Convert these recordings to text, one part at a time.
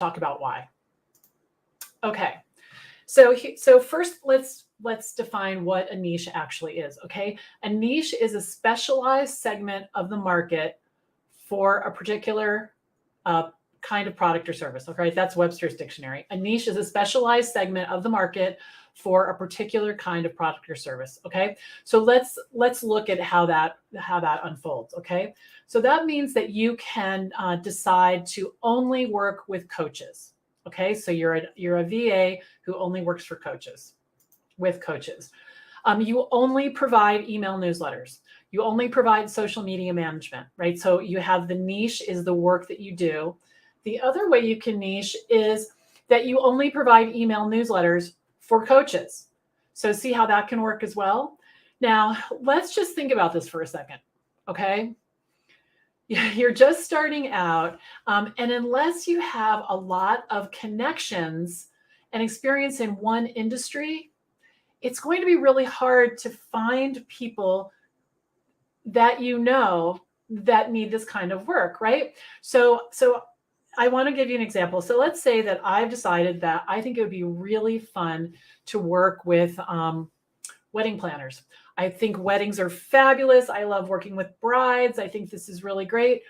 talk about why. Okay. So first, let's define what a niche actually is. Okay, a niche is a specialized segment of the market for a particular kind of product or service. Okay, that's Webster's dictionary. A niche is a specialized segment of the market for a particular kind of product or service. Okay, so let's look at how that unfolds. Okay, so that means that you can decide to only work with coaches. Okay, so you're a VA who only works for coaches, with coaches. You only provide email newsletters. You only provide social media management, right? So you have the niche is the work that you do. The other way you can niche is that you only provide email newsletters for coaches. So see how that can work as well? Now, let's just think about this for a second, okay? You're just starting out, and unless you have a lot of connections and experience in one industry, it's going to be really hard to find people that you know that need this kind of work, right? So I want to give you an example. So let's say that I've decided that I think it would be really fun to work with wedding planners. I think weddings are fabulous. I love working with brides. I think this is really great.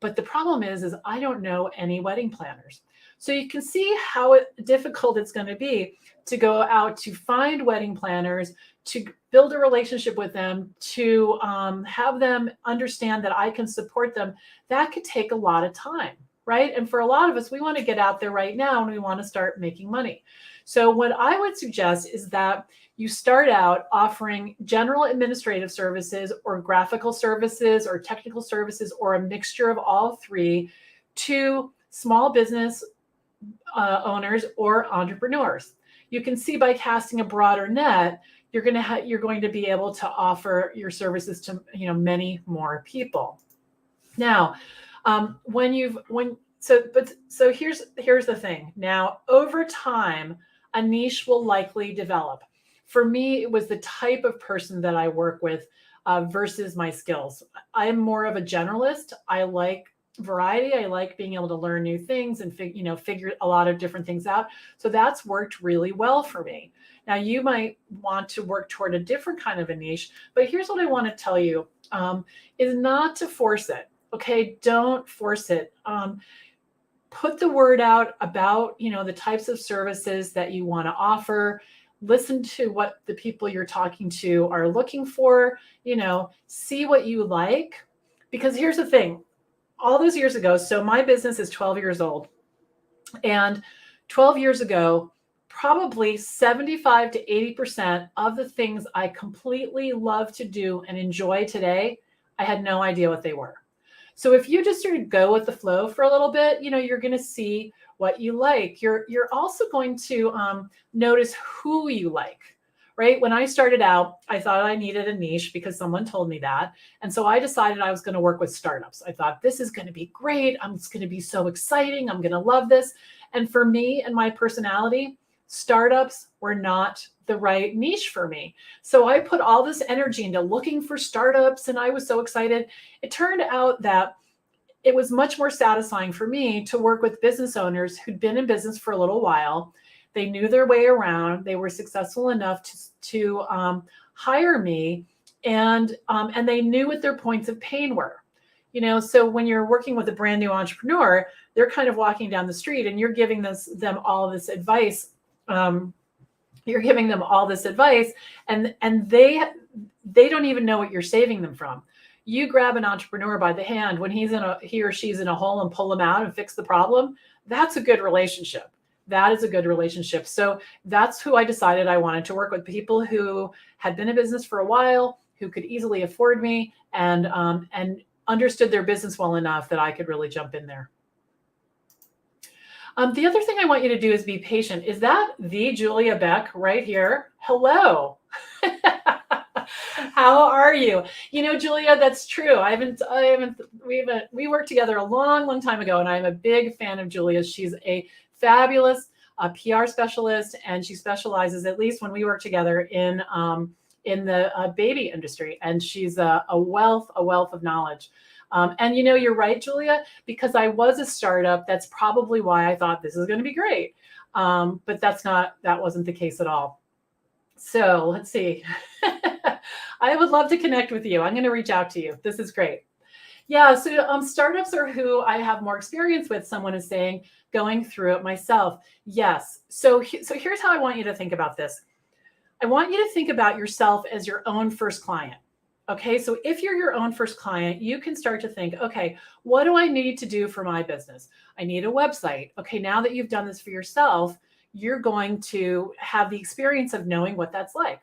But the problem is I don't know any wedding planners. So you can see how difficult it's going to be to go out to find wedding planners, to build a relationship with them, to have them understand that I can support them. That could take a lot of time, right? And for a lot of us, we want to get out there right now and we want to start making money. So what I would suggest is that you start out offering general administrative services or graphical services or technical services or a mixture of all three to small business owners or entrepreneurs. You can see by casting a broader net, you're going to be able to offer your services to many more people. Now, so here's the thing. Now, over time, a niche will likely develop. For me, it was the type of person that I work with versus my skills. I'm more of a generalist. I like variety. I like being able to learn new things and figure a lot of different things out. So that's worked really well for me. Now, you might want to work toward a different kind of a niche, but here's what I want to tell you is not to force it. Okay, don't force it. Put the word out about the types of services that you want to offer. Listen to what the people you're talking to are looking for, see what you like. Because here's the thing, all those years ago, so my business is 12 years old. And 12 years ago, probably 75 to 80% of the things I completely love to do and enjoy today, I had no idea what they were. So if you just sort of go with the flow for a little bit, you're going to see what you like. You're also going to notice who you like, right? When I started out, I thought I needed a niche because someone told me that. And so I decided I was going to work with startups. I thought this is going to be great. It's going to be so exciting. I'm going to love this. And for me and my personality, startups were not the right niche for me. So I put all this energy into looking for startups and I was so excited. It turned out that it was much more satisfying for me to work with business owners who'd been in business for a little while. They knew their way around. They were successful enough to hire me, and they knew what their points of pain were. So when you're working with a brand new entrepreneur, they're kind of walking down the street, and you're giving them all this advice. You're giving them all this advice, and they don't even know what you're saving them from. You grab an entrepreneur by the hand when he or she's in a hole and pull them out and fix the problem. That's a good relationship. That is a good relationship. So that's who I decided I wanted to work with, people who had been in business for a while, who could easily afford me and understood their business well enough that I could really jump in there. The other thing I want you to do is be patient. Is that the Julia Beck right here? Hello. How are you? Julia, that's true. We worked together a long, long time ago, and I'm a big fan of Julia. She's a fabulous PR specialist, and she specializes, at least when we work together, in the baby industry. And she's a wealth of knowledge. And you're right, Julia, because I was a startup. That's probably why I thought this is going to be great. But that wasn't the case at all. So let's see. I would love to connect with you. I'm going to reach out to you. This is great. Yeah, so startups are who I have more experience with. Someone is saying, going through it myself. Yes. So here's how I want you to think about this. I want you to think about yourself as your own first client. Okay, so if you're your own first client, you can start to think, okay, what do I need to do for my business? I need a website. Okay, now that you've done this for yourself, you're going to have the experience of knowing what that's like.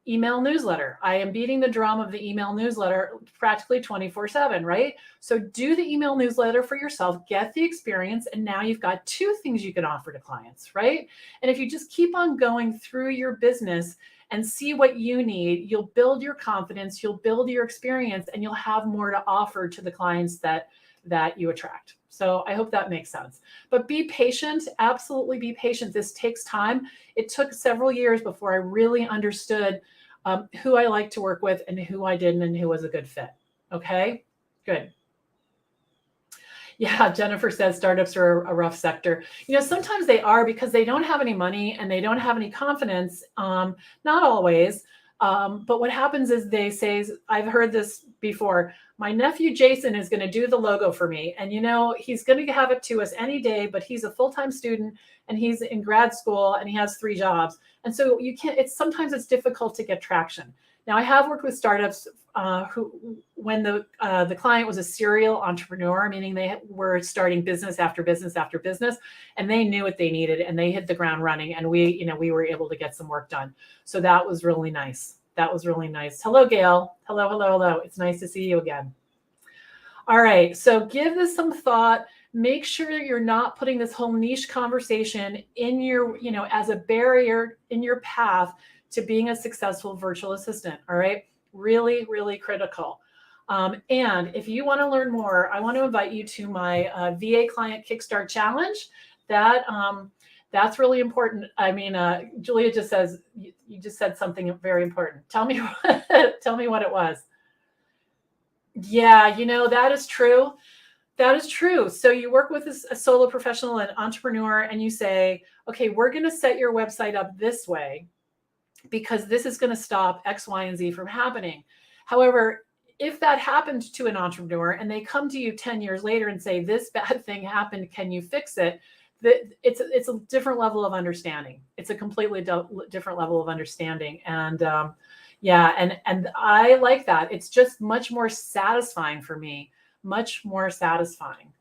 Email newsletter. I am beating the drum of the email newsletter practically 24/7, right? So do the email newsletter for yourself, get the experience, and now you've got two things you can offer to clients, right? And if you just keep on going through your business and see what you need, you'll build your confidence, you'll build your experience, and you'll have more to offer to the clients that you attract. So I hope that makes sense. But be patient, absolutely be patient. This takes time. It took several years before I really understood who I like to work with and who I didn't and who was a good fit. Okay, good. Yeah, Jennifer says startups are a rough sector. Sometimes they are because they don't have any money and they don't have any confidence. Not always. But what happens is they say, I've heard this before, my nephew Jason is going to do the logo for me. And he's going to have it to us any day, but he's a full-time student and he's in grad school and he has 3 jobs. And so sometimes it's difficult to get traction. Now I have worked with startups who, when the client was a serial entrepreneur, meaning they were starting business after business after business, and they knew what they needed and they hit the ground running, and we were able to get some work done. So that was really nice. That was really nice. Hello, Gail. Hello, hello, hello. It's nice to see you again. All right. So give this some thought. Make sure you're not putting this whole niche conversation in your, as a barrier in your path to being a successful virtual assistant. All right. Really, really critical. And if you want to learn more, I want to invite you to my VA Client Kickstart Challenge. That's really important. I mean, Julia just says, you just said something very important. Tell me what it was. Yeah, that is true. That is true. So you work with a solo professional, an entrepreneur, and you say, okay, we're going to set your website up this way because this is going to stop X, Y, and Z from happening. However, if that happened to an entrepreneur and they come to you 10 years later and say, this bad thing happened, can you fix it? It's a different level of understanding. It's a completely different level of understanding. And and I like that. It's just much more satisfying for me, much more satisfying.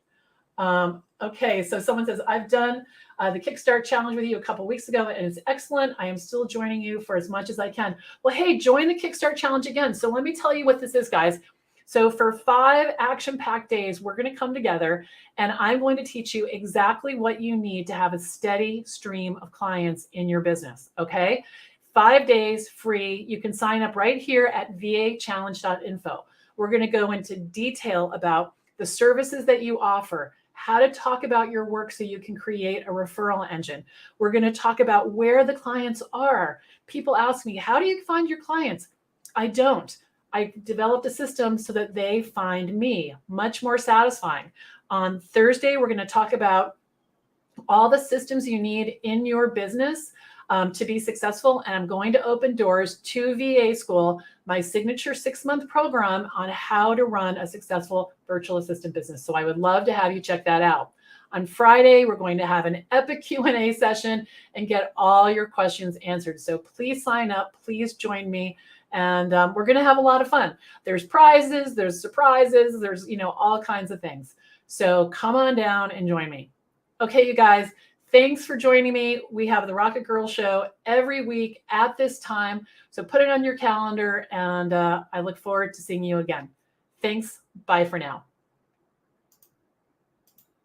Okay, so someone says, I've done the Kickstart challenge with you a couple weeks ago, and it's excellent. I am still joining you for as much as I can. Well, hey, join the Kickstart challenge again. So let me tell you what this is, guys. So for 5 action-packed days, we're going to come together, and I'm going to teach you exactly what you need to have a steady stream of clients in your business, okay? 5 days free. You can sign up right here at vachallenge.info. We're going to go into detail about the services that you offer, how to talk about your work so you can create a referral engine. We're going to talk about where the clients are. People ask me, how do you find your clients? I don't. I developed a system so that they find me. Much more satisfying. On Thursday, we're going to talk about all the systems you need in your business to be successful. And I'm going to open doors to VA School, my signature 6-month program on how to run a successful virtual assistant business. So I would love to have you check that out. On Friday, we're going to have an epic Q&A session and get all your questions answered. So please sign up. Please join me. And we're going to have a lot of fun. There's prizes, there's surprises, there's, all kinds of things. So come on down and join me. Okay, you guys, thanks for joining me. We have the RocketGirl Show every week at this time. So put it on your calendar, and I look forward to seeing you again. Thanks. Bye for now.